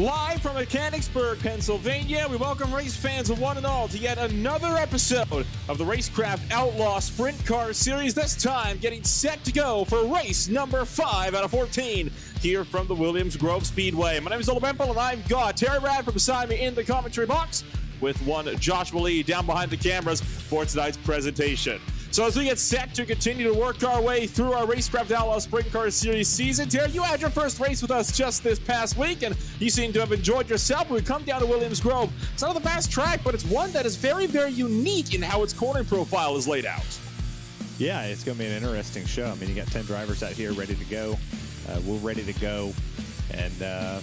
Live from Mechanicsburg, Pennsylvania, we welcome race fans one and all to yet another episode of the Racecraft Outlaws Sprint Car Series, this time getting set to go for race number 5 out of 14 here from the Williams Grove Speedway. My name is Ola Bempel, and I've got Terry Radford beside me in the commentary box with one Joshua Lee down behind the cameras for tonight's presentation. So as we get set to continue to work our way through our Racecraft Outlaws Sprint Car Series season, Terry, you had your first race with us just this past week, and you seem to have enjoyed yourself. We come down to Williams Grove. It's not the fast track, but it's one that is very, very unique in how its cornering profile is laid out. Yeah, it's going to be an interesting show. I mean, you got 10 drivers out here ready to go. We're ready to go, and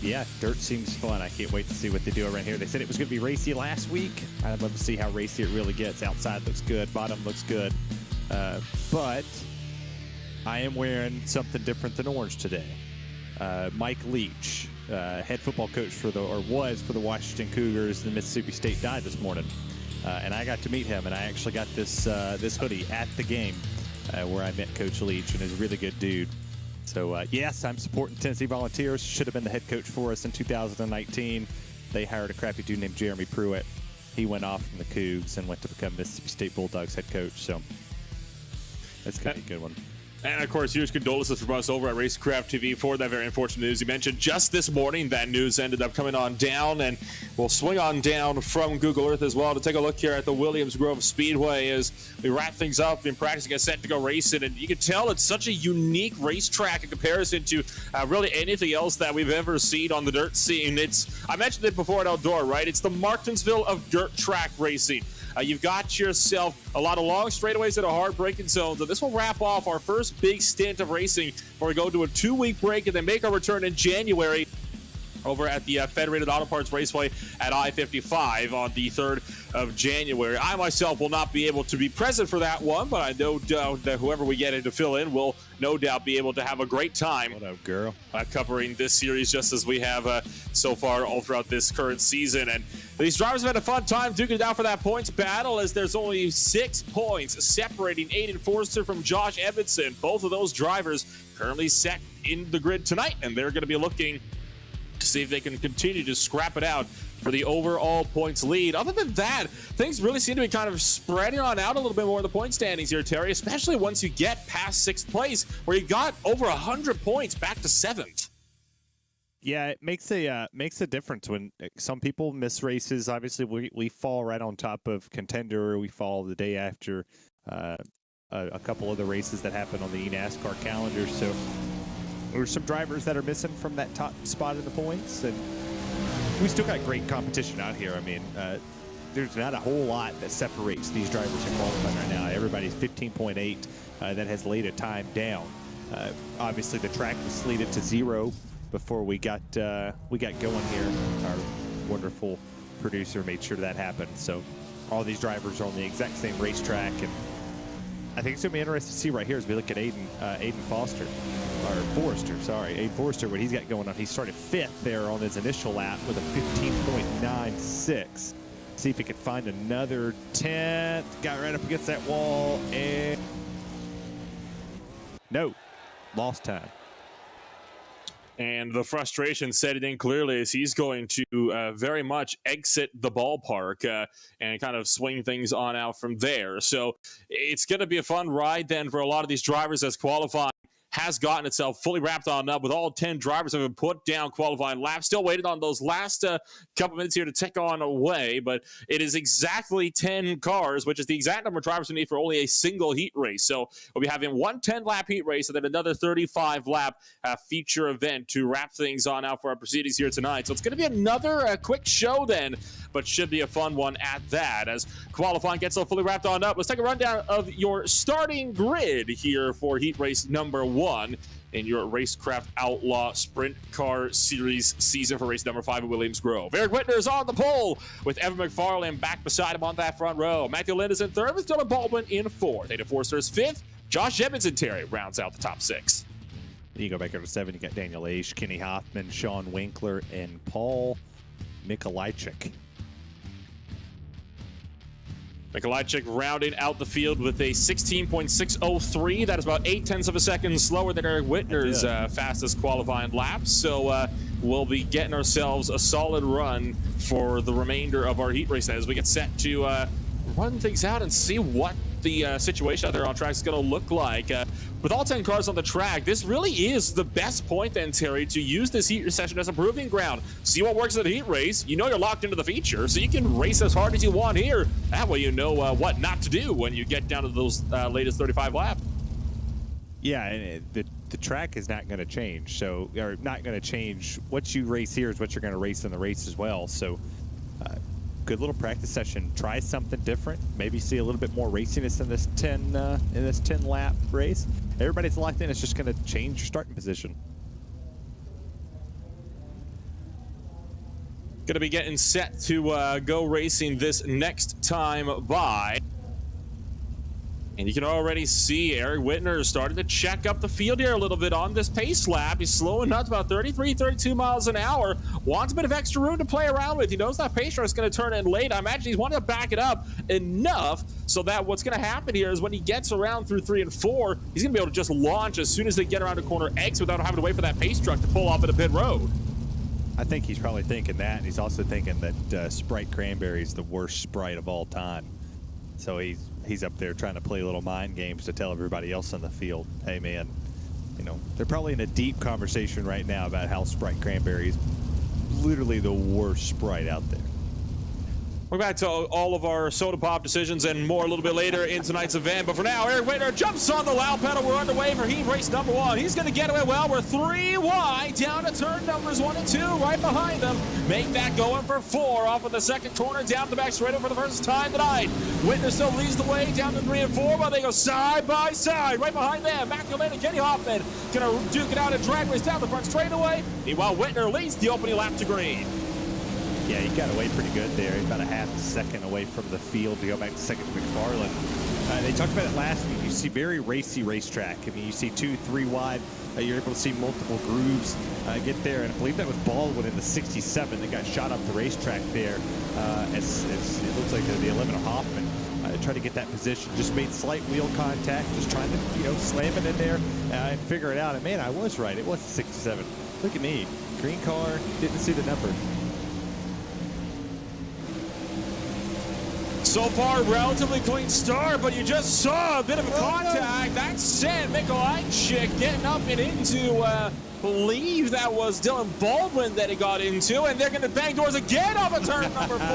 yeah, dirt seems fun. I can't wait to see what they do around here. They said it was going to be racy last week. I'd love to see how racy it really gets. Outside looks good. Bottom looks good. But I am wearing something different than orange today. Mike Leach, head football coach was for the Washington Cougars. The Mississippi State died this morning. And I got to meet him, and I actually got this hoodie at the game where I met Coach Leach, and he's a really good dude. So, yes, I'm supporting Tennessee Volunteers. Should have been the head coach for us in 2019. They hired a crappy dude named Jeremy Pruitt. He went off from the Cougs and went to become Mississippi State Bulldogs head coach. So, that's going to be a good one. And, of course, huge condolences from us over at Racecraft TV for that very unfortunate news you mentioned. Just this morning, that news ended up coming on down, and we'll swing on down from Google Earth as well to take a look here at the Williams Grove Speedway as we wrap things up in practice, get set to go racing. And you can tell it's such a unique racetrack in comparison to really anything else that we've ever seen on the dirt scene. I mentioned it before at Outdoor, right? It's the Martinsville of dirt track racing. You've got yourself a lot of long straightaways that are hard braking zones, and this will wrap off our first big stint of racing before we go to a 2-week break and then make our return in January over at the Federated Auto Parts Raceway at I-55 on the 3rd of January. I myself will not be able to be present for that one, but I no doubt that whoever we get in to fill in will no doubt be able to have a great time. What up, girl? Covering this series just as we have so far all throughout this current season. And these drivers have had a fun time duking it out for that points battle as there's only 6 points separating Aiden Forster from Josh Evanson. Both of those drivers currently set in the grid tonight, and they're going to be looking to see if they can continue to scrap it out for the overall points lead. Other than that, things really seem to be kind of spreading on out a little bit more in the point standings here, Terry, especially once you get past 6th place, where you got over 100 points back to 7th. Yeah, it makes a difference when some people miss races. Obviously, we fall right on top of Contender. We fall the day after a couple of the races that happen on the NASCAR calendar. So there's some drivers that are missing from that top spot in the points, and we still got great competition out here. I mean, there's not a whole lot that separates these drivers in qualifying right now. Everybody's 15.8 that has laid a time down. Obviously, the track was slated to 0 before we got going here. Our wonderful producer made sure that happened. So all these drivers are on the exact same racetrack, and I think it's going to be interesting to see right here as we look at Aiden Forster, what he's got going on. He started 5th there on his initial lap with a 15.96. See if he can find another 10th. Got right up against that wall, and no, lost time. And the frustration set it in clearly as he's going to very much exit the ballpark and kind of swing things on out from there. So it's going to be a fun ride then for a lot of these drivers as qualifying has gotten itself fully wrapped on up with all 10 drivers have been put down qualifying laps. Still waiting on those last couple minutes here to tick on away, but it is exactly 10 cars, which is the exact number of drivers we need for only a single heat race. So we'll be having one 10-lap heat race and then another 35-lap feature event to wrap things on out for our proceedings here tonight. So it's going to be another quick show then, but should be a fun one at that. As qualifying gets all fully wrapped on up, let's take a rundown of your starting grid here for heat race number 1 in your Racecraft Outlaw Sprint Car Series season for race number 5 at Williams Grove. Eric Whitner is on the pole with Evan McFarland back beside him on that front row. Matthew Lind is in 3rd with Dylan Baldwin in 4th. Aiden Forster is 5th. Josh Evans and Terry rounds out the top 6. You go back over to 7, you got Daniel Aish, Kenny Hoffman, Sean Winkler, and Paul Mikolajczyk. Mikolajczyk rounding out the field with a 16.603. That is about 0.8 of a second slower than Eric Whitner's fastest qualifying lap. So we'll be getting ourselves a solid run for the remainder of our heat race as we get set to run things out and see what the situation out there on track is going to look like. With all 10 cars on the track, this really is the best point then, Terry, to use this heat session as a proving ground. See what works at a heat race. You know you're locked into the feature, so you can race as hard as you want here. That way you know what not to do when you get down to those latest 35 laps. Yeah, and the track is not going to change. So, or not going to change. What you race here is what you're going to race in the race as well. So, good little practice session. Try something different. Maybe see a little bit more raciness in this 10 lap race. Everybody's locked in. It's just going to change your starting position. Going to be getting set to go racing this next time by. And you can already see Eric Whitner starting to check up the field here a little bit on this pace lap. He's slowing up to about 33, 32 miles an hour. Wants a bit of extra room to play around with. He knows that pace car is going to turn in late. I imagine he's wanting to back it up enough so that what's going to happen here is when he gets around through 3 and 4, he's going to be able to just launch as soon as they get around a corner X without having to wait for that pace truck to pull off at a pit road. I think he's probably thinking that, and he's also thinking that Sprite Cranberry is the worst Sprite of all time. So he's up there trying to play little mind games to tell everybody else on the field, hey man, you know, they're probably in a deep conversation right now about how Sprite Cranberry is literally the worst Sprite out there. We're back to all of our soda pop decisions and more a little bit later in tonight's event. But for now, Eric Whitner jumps on the loud pedal. We're underway for heat race number 1. He's going to get away well. We're 3 wide down to turn numbers 1 and 2 right behind them. Make that going for 4 off of the second corner down the back straight for the first time tonight. Whitner still leads the way down to 3 and 4 while they go side by side right behind them. Matthew Lynn and Kenny Hoffman going to duke it out and drag race down the front straightaway. Meanwhile, Whitner leads the opening lap to green. Yeah, he got away pretty good there. He's about a half a second away from the field to go back to second to McFarland. They talked about it last week. You see very racy racetrack. I mean, you see 2, 3 wide. You're able to see multiple grooves get there. And I believe that was Baldwin in the 67 that got shot up the racetrack there. It looks like the 11 of Hoffman tried to get that position. Just made slight wheel contact. Just trying to, slam it in there and figure it out. And, man, I was right. It was the 67. Look at me. Green car. Didn't see the number. So far, relatively clean start, but you just saw a bit of a contact. That sent Mikolajczyk getting up and into, believe that was Dylan Baldwin that he got into, and they're going to bang doors again off of turn number 4.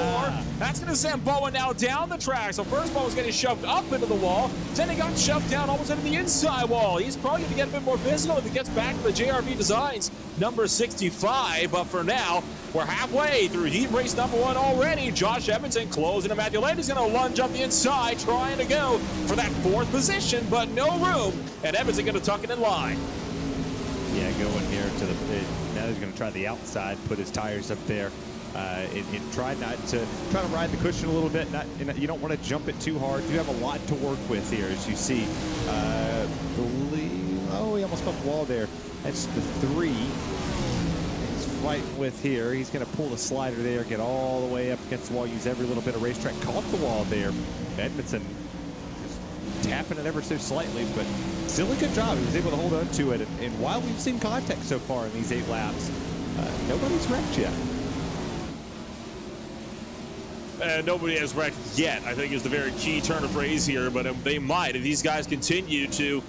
That's going to send Baldwin now down the track. So first ball was getting shoved up into the wall, then he got shoved down almost into the inside wall. He's probably going to get a bit more physical if he gets back to the JRV Designs number 65, but for now, we're halfway through heat race number 1 already. Josh Edmondson closing him. Matthew Lane is going to lunge up the inside, trying to go for that 4th position, but no room, and Edmondson going to tuck it in line. Yeah, going here to the pit. Now he's going to try the outside, put his tires up there, and try to ride the cushion a little bit. You don't want to jump it too hard. You have a lot to work with here, as you see. He almost got the wall there. That's the 3. He's fighting with here. He's going to pull the slider there, get all the way up against the wall, use every little bit of racetrack. Caught the wall there. Edmondson just tapping it ever so slightly, but still a good job. He was able to hold on to it. And while we've seen contact so far in these 8 laps, nobody's wrecked yet. Nobody has wrecked yet, I think, is the very key turn of phrase here, but they might if these guys continue to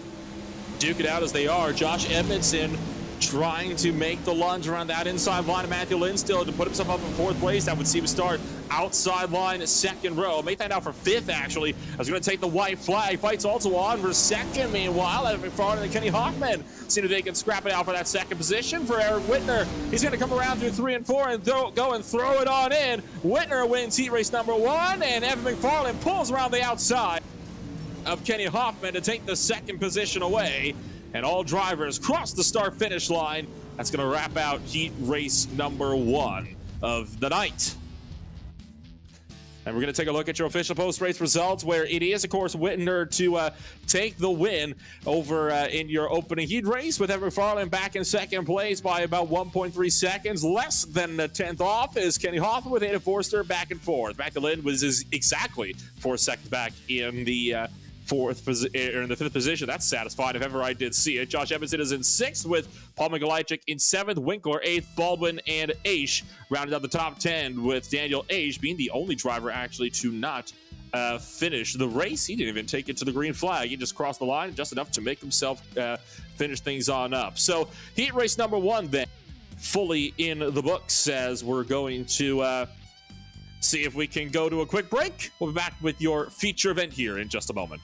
duke it out as they are. Josh Edmondson trying to make the lunge around that inside line of Matthew Lynn still to put himself up in 4th place. That would see him start outside line 2nd row. Make that now for 5th, actually. I was going to take the white flag. Fights also on for 2nd. Meanwhile, Evan McFarland and Kenny Hoffman see if they can scrap it out for that 2nd position for Eric Whitner. He's going to come around through 3 and 4 and go and throw it on in. Whitner wins heat race number 1, and Evan McFarland pulls around the outside of Kenny Hoffman to take the 2nd position away. And all drivers cross the start-finish line. That's going to wrap out heat race number 1 of the night. And we're going to take a look at your official post-race results, where it is, of course, Whitner to take the win over in your opening heat race, with Evan McFarland back in 2nd place by about 1.3 seconds. Less than the 10th off is Kenny Hoffman with Ada Forster back and 4th. Back to Lynn was exactly 4 seconds back in the in the fifth position. That's satisfied if ever I did see it. Josh Evanson is in sixth with Paul Mikulicek in seventh, Winkler eighth, Baldwin and Aish rounded out the top 10 with Daniel Aish being the only driver actually to not finish the race. He didn't even take it to the green flag. He just crossed the line just enough to make himself finish things on up. So heat race number 1 then fully in the books as we're going to see if we can go to a quick break. We'll be back with your feature event here in just a moment.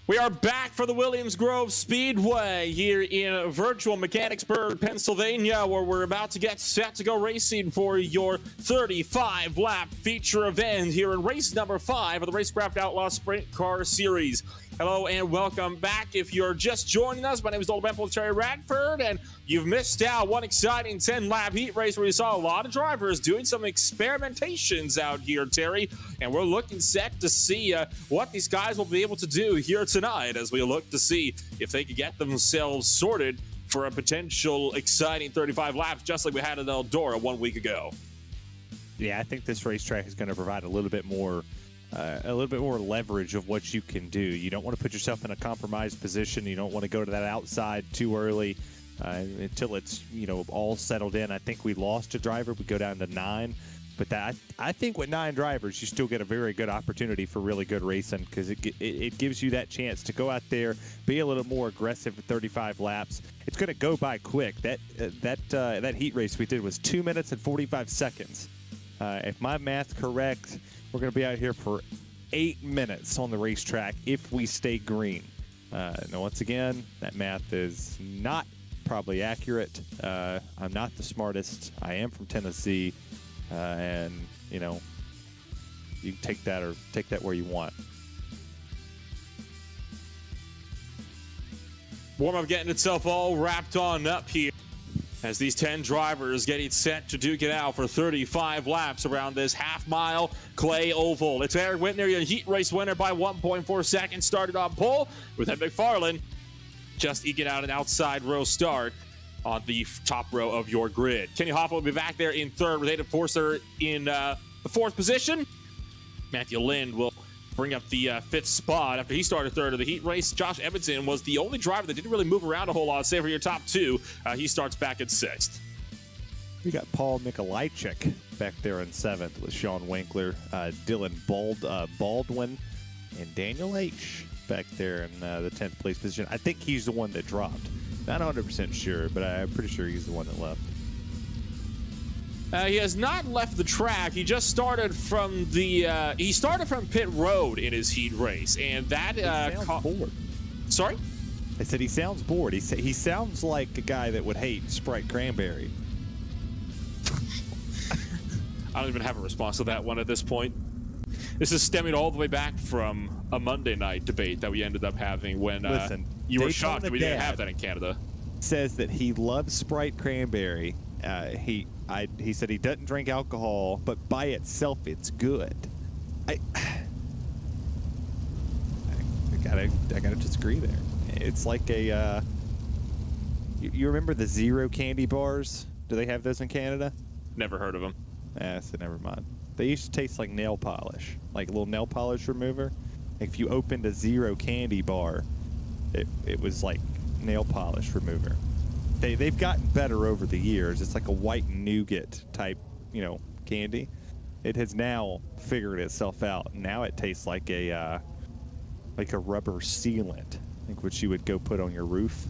We are back for the Williams Grove Speedway here in virtual Mechanicsburg, Pennsylvania, where we're about to get set to go racing for your 35-lap feature event here in race number 5 of the Racecraft Outlaws Sprint Car Series. Hello and welcome back. If you're just joining us, my name is Dalton Bempel, Terry Radford, and you've missed out one exciting 10-lap heat race where you saw a lot of drivers doing some experimentations out here, Terry, and we're looking set to see what these guys will be able to do here tonight as we look to see if they can get themselves sorted for a potential exciting 35 laps, just like we had at Eldora 1 week ago. Yeah, I think this racetrack is going to provide a little bit more leverage of what you can do. You don't want to put yourself in a compromised position. You don't want to go to that outside too early until it's all settled in. I think we lost a driver. We go down to 9. But I think with 9 drivers, you still get a very good opportunity for really good racing because it gives you that chance to go out there, be a little more aggressive at 35 laps. It's going to go by quick. That heat race we did was 2 minutes and 45 seconds. If my math's correct, we're going to be out here for 8 minutes on the racetrack if we stay green. Now, once again, that math is not probably accurate. I'm not the smartest. I am from Tennessee. And you can take that where you want. Warm-up getting itself all wrapped on up here as these 10 drivers getting set to duke it out for 35 laps around this half-mile clay oval. It's Eric Whitner, your heat race winner by 1.4 seconds, started on pole, with Ed McFarland just eking out an outside row start on the top row of your grid. Kenny Hoffman will be back there in third with Aiden Forster in the fourth position. Matthew Lind will bring up the fifth spot after he started third of the heat race. Josh Edmondson was the only driver that didn't really move around a whole lot, save for your top two. He starts back at sixth. We got Paul Mikolajczyk back there in seventh with Sean Winkler, Dylan Baldwin, and Daniel H. back there in the 10th place position. I think he's the one that dropped. Not 100% sure, but I'm pretty sure he's the one that left. He has not left the track. He just started from he started from pit road in his heat race, and that sounds bored. Sorry? I said he sounds bored. He sounds like a guy that would hate Sprite Cranberry. I don't even have a response to that one at this point. This is stemming all the way back from a Monday night debate that we ended up having when Listen, you were shocked that we didn't have that in Canada. Says that he loves Sprite Cranberry. He said he doesn't drink alcohol, but by itself it's good. I gotta disagree there. It's like a you remember the Zero candy bars? Do they have those in Canada? Never heard of them. So never mind. They used to taste like nail polish, like a little nail polish remover. If you opened a Zero candy bar, it was like nail polish remover. They've gotten better over the years. It's like a white nougat type, candy. It has now figured itself out. Now it tastes like a rubber sealant, like what you would go put on your roof.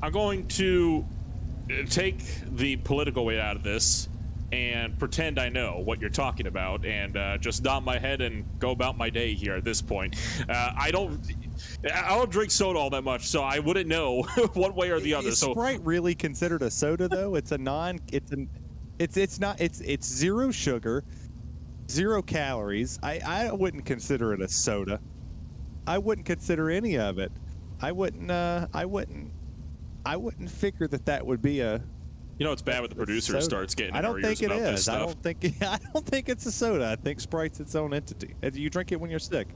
I'm going to take the political weight out of this and pretend I know what you're talking about and just nod my head and go about my day here at this point. I don't drink soda all that much, so I wouldn't know one way or the other. Is Sprite really considered a soda though? It's zero sugar, 0 calories. I wouldn't consider it a soda. I wouldn't consider any of it. I wouldn't figure that would be a. It's bad when the producer starts getting. I don't think it is. I don't think it's a soda. I think Sprite's its own entity. You drink it when you're sick.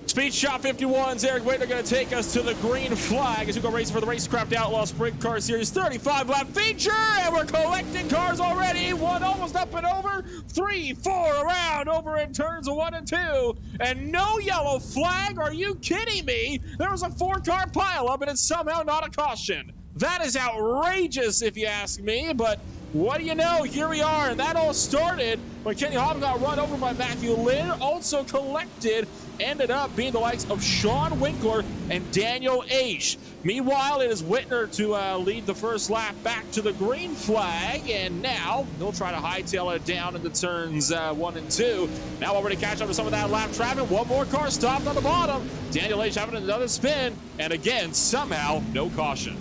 Speed Shot 51's Eric Whitner going to take us to the green flag as we go racing for the Racecraft Outlaws Sprint Car Series 35 lap feature, and we're collecting cars already. One almost up and over, 3, 4 around over in turns 1 and 2, and no yellow flag. Are you kidding me? There was a 4-car pileup and it's somehow not a caution. That is outrageous if you ask me, but what do you know? Here we are, and that all started when Kenny Hobbs got run over by Matthew Lynn. Also collected, ended up being the likes of Sean Winkler and Daniel H. Meanwhile, it is Whitner to lead the first lap back to the green flag, and now he'll try to hightail it down into turns 1 and 2. Now already catch up to some of that lap traffic. One more car stopped on the bottom. Daniel H having another spin, and again, somehow, no caution.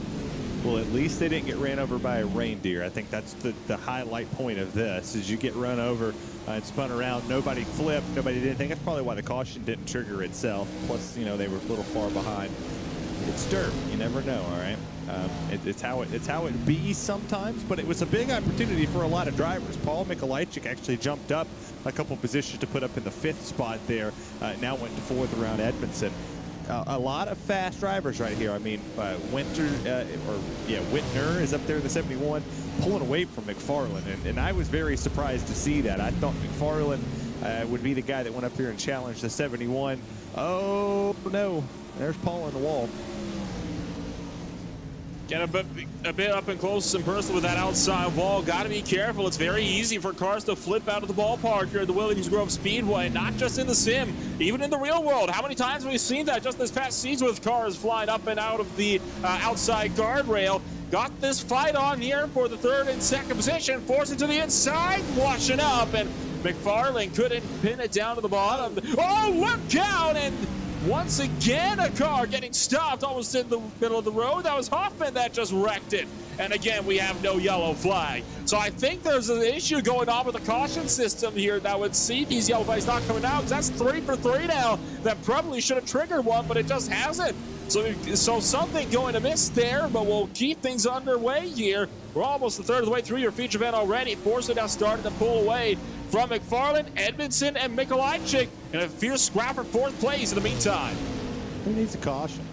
Well, at least they didn't get ran over by a reindeer. I think that's the highlight point of this, is you get run over and spun around. Nobody flipped. Nobody did anything. That's probably why the caution didn't trigger itself. Plus, they were a little far behind. It's dirt. You never know, all right? It's how it be sometimes, but it was a big opportunity for a lot of drivers. Paul Mikolajczyk actually jumped up a couple positions to put up in the 5th spot there. Now went to 4th around Edmondson. A lot of fast drivers right here. I mean, Whitner is up there in the 71, pulling away from McFarland, and I was very surprised to see that. I thought McFarland would be the guy that went up here and challenged the 71. Oh no, there's Paul on the wall. Get a bit up and close and personal with that outside wall. Got to be careful. It's very easy for cars to flip out of the ballpark here at the Williams Grove Speedway, not just in the sim, even in the real world. How many times have we seen that just this past season with cars flying up and out of the outside guardrail? Got this fight on here for the 3rd and 2nd position, forcing to the inside, washing up, and McFarland couldn't pin it down to the bottom. Oh, look out! And once again, a car getting stopped almost in the middle of the road. That was Hoffman that just wrecked it. And again, we have no yellow flag. So I think there's an issue going on with the caution system here that would see these yellow flags not coming out. That's 3 for 3 now. That probably should have triggered one, but it just hasn't. So something going to miss there, but we'll keep things underway here. We're almost a third of the way through your feature event already. Forza now starting to pull away from McFarland, Edmondson, and Mikolajczyk in a fierce scrap for fourth place in the meantime. Who needs a caution?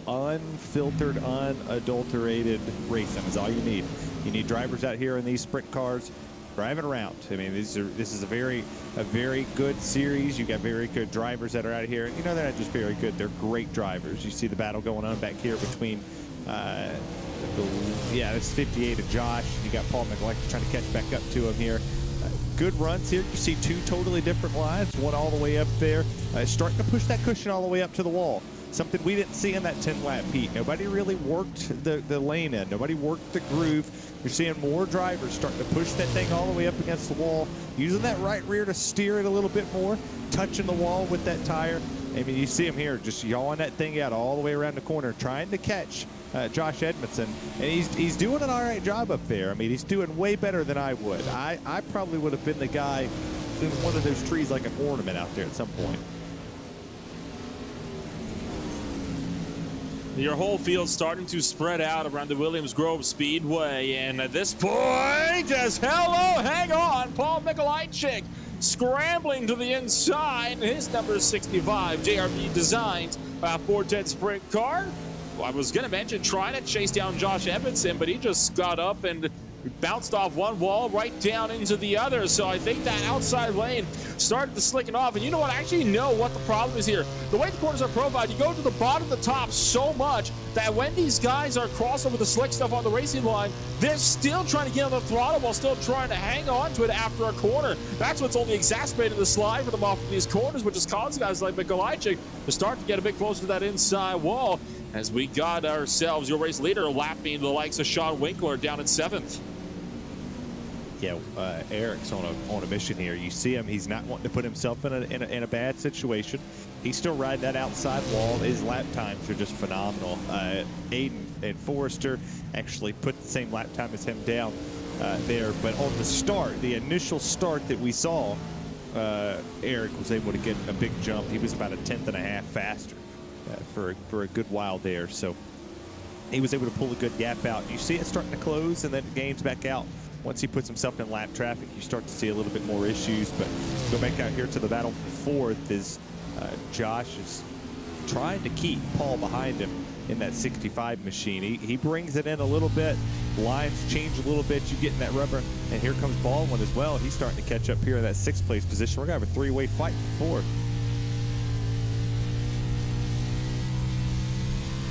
Unfiltered, unadulterated racing is all you need. You need drivers out here in these sprint cars driving around. I mean, this is a very good series. You got very good drivers that are out here. You know, they're not just very good; they're great drivers. You see the battle going on back here between, it's 58 and Josh. You got Paul McElect trying to catch back up to him here. Good runs here. You see two totally different lines. One all the way up there, starting to push that cushion all the way up to the wall. Something we didn't see in that 10-lap heat. Nobody really worked the lane in. Nobody worked the groove. You're seeing more drivers starting to push that thing all the way up against the wall, using that right rear to steer it a little bit more, touching the wall with that tire. I mean, you see him here just yawing that thing out all the way around the corner, trying to catch Josh Edmondson. And he's doing an all right job up there. I mean, he's doing way better than I would. I probably would have been the guy in one of those trees like an ornament out there at some point. Your whole field starting to spread out around the Williams Grove Speedway, and at this point, as hello, hang on, Paul Mikolajczyk scrambling to the inside. His number is 65, JRB designed 410 sprint car. Well, I was going to mention trying to chase down Josh Edmondson, but he just got up and bounced off one wall right down into the other. So I think that outside lane started to slicken off. And you know what? I actually know what the problem is here. The way the corners are profiled, you go to the bottom of the top so much that when these guys are crossing with the slick stuff on the racing line, they're still trying to get on the throttle while still trying to hang on to it after a corner. That's what's only exacerbated the slide for them off of these corners, which has caused guys like Mikolajczyk to start to get a bit closer to that inside wall, as we got ourselves your race leader lapping the likes of Sean Winkler down in 7th. Yeah, Eric's on a mission here. You see him; he's not wanting to put himself in a bad situation. He's still riding that outside wall. His lap times are just phenomenal. Aiden and Forrester actually put the same lap time as him down there, but on the start, the initial start that we saw, Eric was able to get a big jump. He was about a 1/10.5 faster for a good while there. So he was able to pull a good gap out. You see it starting to close, and then it gains back out. Once he puts himself in lap traffic, you start to see a little bit more issues. But go back out here to the battle for fourth is Josh is trying to keep Paul behind him in that 65 machine. He brings it in a little bit. Lines change a little bit. You get in that rubber. And here comes Baldwin as well. He's starting to catch up here in that 6th place position. We're going to have a 3-way fight for fourth.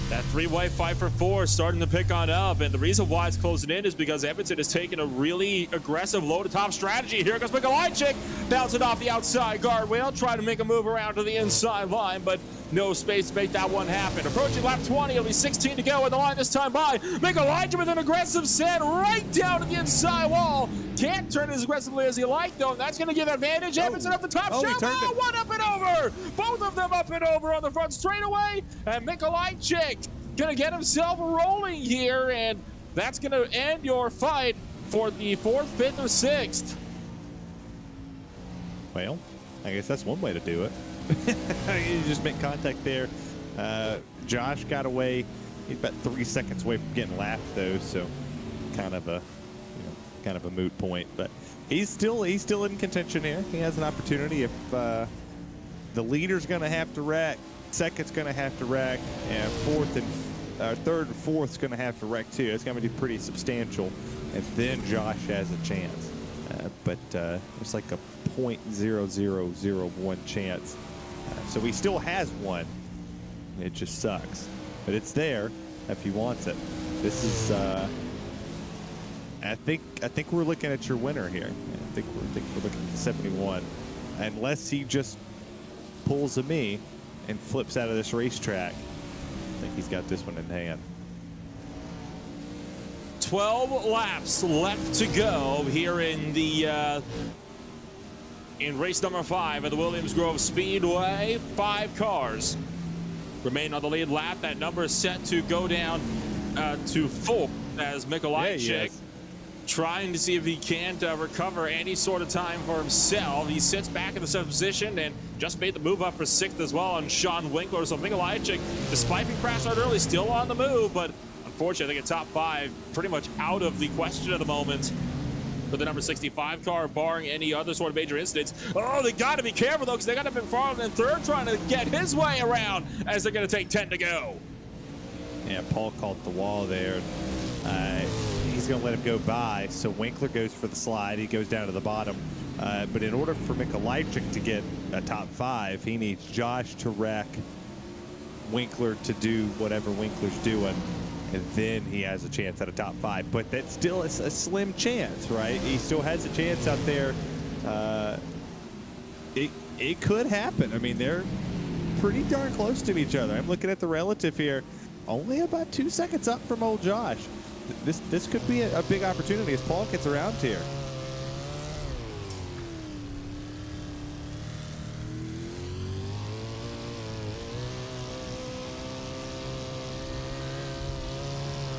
That 3-way fight for 4 starting to pick on up, and the reason why it's closing in is because Edmondson is taking a really aggressive low-to-top strategy. Here goes Mikolajczyk, bouncing off the outside guardrail, trying to make a move around to the inside line, but no space to make that one happen. Approaching lap 20, it'll be 16 to go, and the line this time by. Mikolajczyk with an aggressive set right down to the inside wall. Can't turn as aggressively as he liked, though, and that's going to give advantage. Edmondson up the top. One up and over. Both of them up and over on the front straightaway, and Mikolajczyk going to get himself rolling here, and that's going to end your fight for the 4th, 5th, or 6th. Well, I guess that's one way to do it. You just make contact there. Josh got away. He's about 3 seconds away from getting lapped, though, so kind of a moot point. But he's still in contention here. He has an opportunity if the leader's going to have to wreck, second's going to have to wreck, and third and fourth's going to have to wreck too. It's going to be pretty substantial, and then Josh has a chance. But it's like a 0.0001 chance. So he still has one. It just sucks, but it's there if he wants it. This is, I think we're looking at your winner here. I think we're looking at the 71, unless he just pulls a me and flips out of this racetrack. I think he's got this one in hand. 12 laps left to go here in the in race number 5 at the Williams Grove Speedway. 5 cars remain on the lead lap. That number is set to go down to 4 as Mikolajczyk trying to see if he can't recover any sort of time for himself. He sits back in the 7th position and just made the move up for 6th as well on Sean Winkler. So Mikolajczyk, despite being crashed out early, still on the move, but unfortunately, I think a top 5 pretty much out of the question at the moment for the number 65 car, barring any other sort of major incidents. Oh, they got to be careful, though, because they got to be McFarland in 3rd trying to get his way around as they're going to take 10 to go. Yeah, Paul caught the wall there. He's going to let him go by, so Winkler goes for the slide. He goes down to the bottom. But in order for Mikolajczyk to get a top 5, he needs Josh to wreck, Winkler to do whatever Winkler's doing, and then he has a chance at a top 5. But that's still a slim chance, right? He still has a chance out there. It could happen. I mean, they're pretty darn close to each other. I'm looking at the relative here. Only about 2 seconds up from old Josh. This could be a big opportunity as Paul gets around here.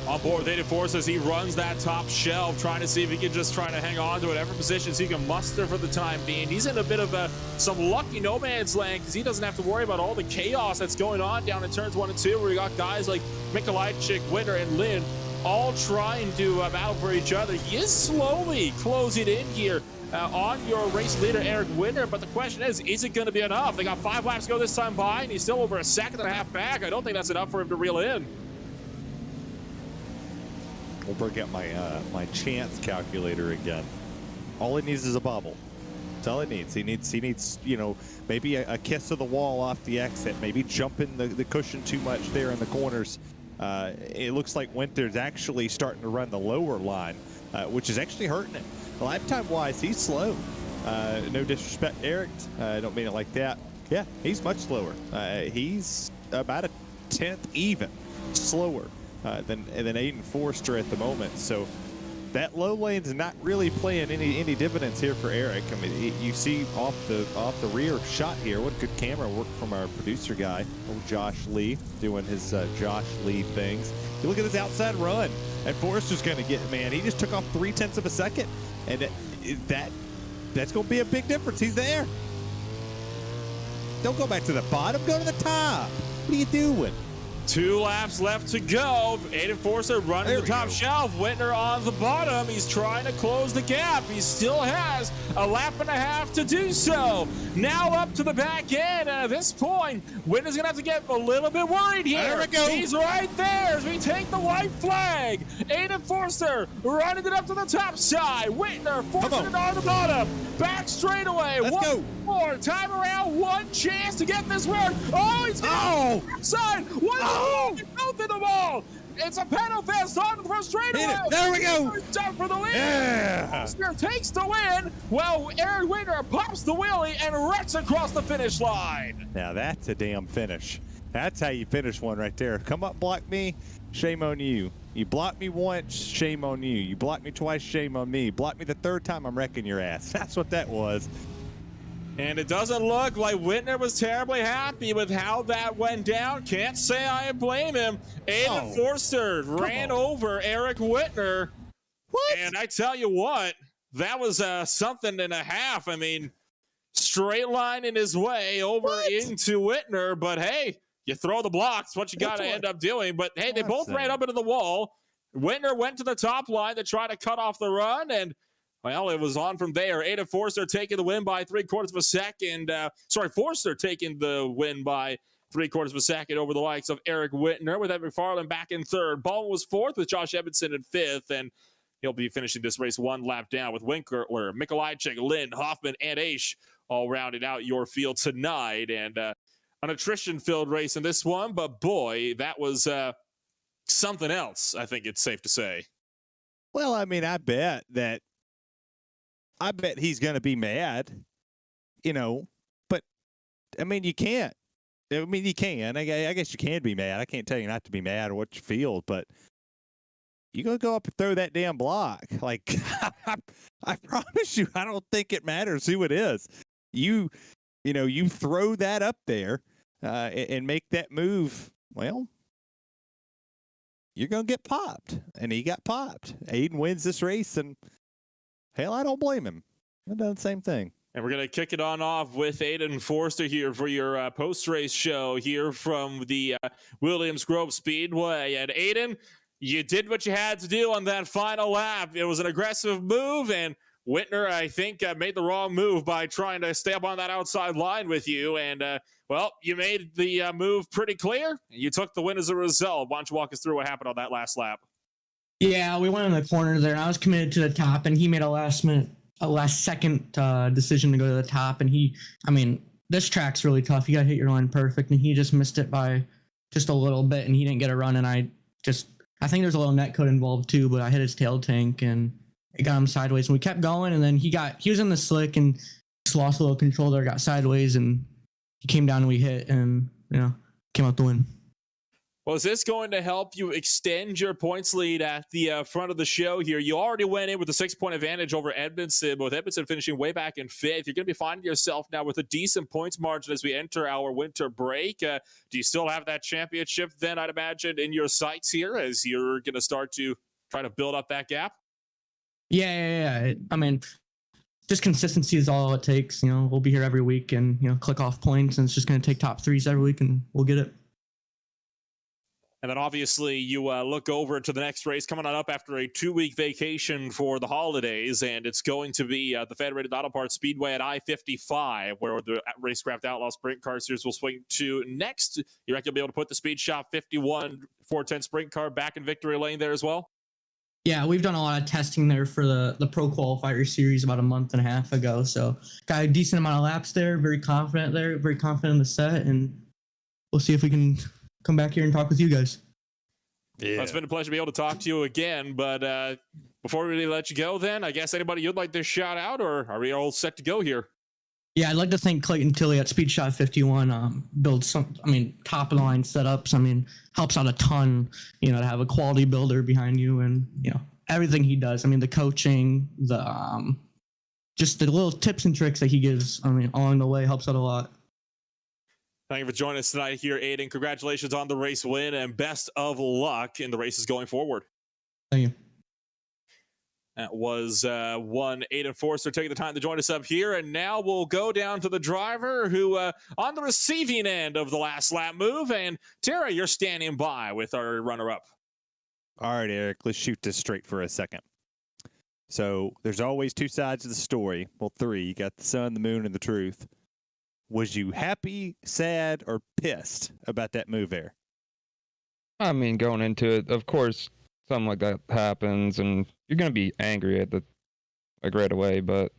On board with 84 as he runs that top shelf, trying to see if he can just try to hang on to whatever positions he can muster for the time being. He's in a bit of some lucky no man's land because he doesn't have to worry about all the chaos that's going on down in turns 1 and 2, where you got guys like Mikolajczyk, Winter, and Lynn all trying to battle for each other. He is slowly closing in here on your race leader, Eric Winter, but the question is it going to be enough? They got 5 laps to go this time by, and he's still over a 1.5 back. I don't think that's enough for him to reel in. We'll break out my chance calculator again. All it needs is a bubble. That's all it needs. He needs, you know, maybe a kiss of the wall off the exit, maybe jumping the cushion too much there in the corners. It looks like Winter's actually starting to run the lower line, which is actually hurting it. Lifetime-wise, he's slow. No disrespect, Eric. I don't mean it like that. Yeah, he's much slower. He's about a 10th even slower than Aiden Forster at the moment. So that low lane's not really playing any dividends here for Eric. I mean, you see off the rear shot here. What good camera work from our producer guy, old Josh Lee, doing his Josh Lee things. You look at this outside run, and Forster's going to get, man, he just took off 0.3 of a second, and that's going to be a big difference. He's there. Don't go back to the bottom. Go to the top. What are you doing? 2 laps left to go. Aiden Forster running the top shelf. Whitner on the bottom. He's trying to close the gap. He still has a 1.5 laps to do so. Now up to the back end. And at this point, Whitner's going to have to get a little bit worried here. There we go. He's right there as we take the white flag. Aiden Forster running it up to the top side. Whitner forcing it on the bottom. Back straightaway. Let's go. More time around. One chance to get this one. Oh, he's going to the side. Both in the wall. It's a pedal fest on the first straightaway. There we go. Down for the win. Yeah. Forster takes the win. Well, Aaron Winter pops the wheelie and runs across the finish line. Now that's a damn finish. That's how you finish one right there. Come up, block me. Shame on you. You block me once, shame on you. You block me twice, shame on me. Block me the 3rd time, I'm wrecking your ass. That's what that was. And it doesn't look like Whitner was terribly happy with how that went down. Can't say I blame him. Aiden Forster ran over Eric Whitner. What? And I tell you what, that was something and a half. I mean, straight line in his way over into Whitner. But hey, you throw the blocks, what you got to end up doing. But hey, they both ran up into the wall. Whitner went to the top line to try to cut off the run, and well, it was on from there. Aiden Forster taking the win by 3/4 of a second. Forster taking the win by 3/4 of a second over the likes of Eric Whitner, with Evan McFarland back in 3rd. Baldwin was 4th with Josh Edmondson in 5th, and he'll be finishing this race 1 lap down with Winkler, Mikolajczyk, Lynn, Hoffman, and Aish all rounded out your field tonight. And an attrition-filled race in this one, but boy, that was something else, I think it's safe to say. Well, I mean, I bet he's going to be mad, you know, but I mean, you can't. I mean, you can. I guess you can be mad. I can't tell you not to be mad or what you feel, but you're going to go up and throw that damn block. Like, I promise you, I don't think it matters who it is. You throw that up there and make that move. Well, you're going to get popped. And he got popped. Aiden wins this race, and hell, I don't blame him. I've done the same thing. And we're going to kick it on off with Aiden Forster here for your post-race show here from the Williams Grove Speedway. And Aiden, you did what you had to do on that final lap. It was an aggressive move, and Whitner, I think, made the wrong move by trying to stay up on that outside line with you. And, well, you made the move pretty clear. You took the win as a result. Why don't you walk us through what happened on that last lap? Yeah, we went in the corner there, and I was committed to the top, and he made a last second decision to go to the top. And this track's really tough. You got to hit your line perfect, and he just missed it by just a little bit, and he didn't get a run. And I think there's a little net code involved too, but I hit his tail tank, and it got him sideways. And we kept going, and then he was in the slick and just lost a little control there, got sideways, and he came down and we hit, and came out the win. Well, is this going to help you extend your points lead at the front of the show here? You already went in with a 6-point advantage over Edmondson, with Edmondson finishing way back in 5th. You're going to be finding yourself now with a decent points margin as we enter our winter break. Do you still have that championship then, I'd imagine, in your sights here as you're going to start to try to build up that gap? Yeah. Just consistency is all it takes. We'll be here every week and, click off points, and it's just going to take top 3s every week, and we'll get it. And then obviously you look over to the next race coming on up after a 2-week vacation for the holidays, and it's going to be the Federated Auto Parts Speedway at I-55, where the Racecraft Outlaws Sprint Car Series will swing to next. You reckon you'll be able to put the Speed Shop 51 410 Sprint Car back in victory lane there as well? Yeah, we've done a lot of testing there for the Pro Qualifier Series about a month and a half ago, so got a decent amount of laps there, very confident in the set, and we'll see if we can come back here and talk with you guys. Yeah. Well, it's been a pleasure to be able to talk to you again, but before we really let you go then, I guess anybody you'd like to shout out, or are we all set to go here? Yeah, I'd like to thank Clayton Tilley at Speed Shot 51. Builds some, top of the line setups. Helps out a ton, to have a quality builder behind you, and, everything he does. The coaching, just the little tips and tricks that he gives, along the way helps out a lot. Thank you for joining us tonight here, Aiden. Congratulations on the race win, and best of luck in the races going forward. Thank you. That was one Aiden Forster taking the time to join us up here. And now we'll go down to the driver who on the receiving end of the last lap move. And Tara, you're standing by with our runner-up. All right, Eric, let's shoot this straight for a second. So there's always 2 sides of the story. Well, 3. You got the sun, the moon, and the truth. Was you happy, sad, or pissed about that move there? Going into it, of course, something like that happens, and you're going to be angry at right away, but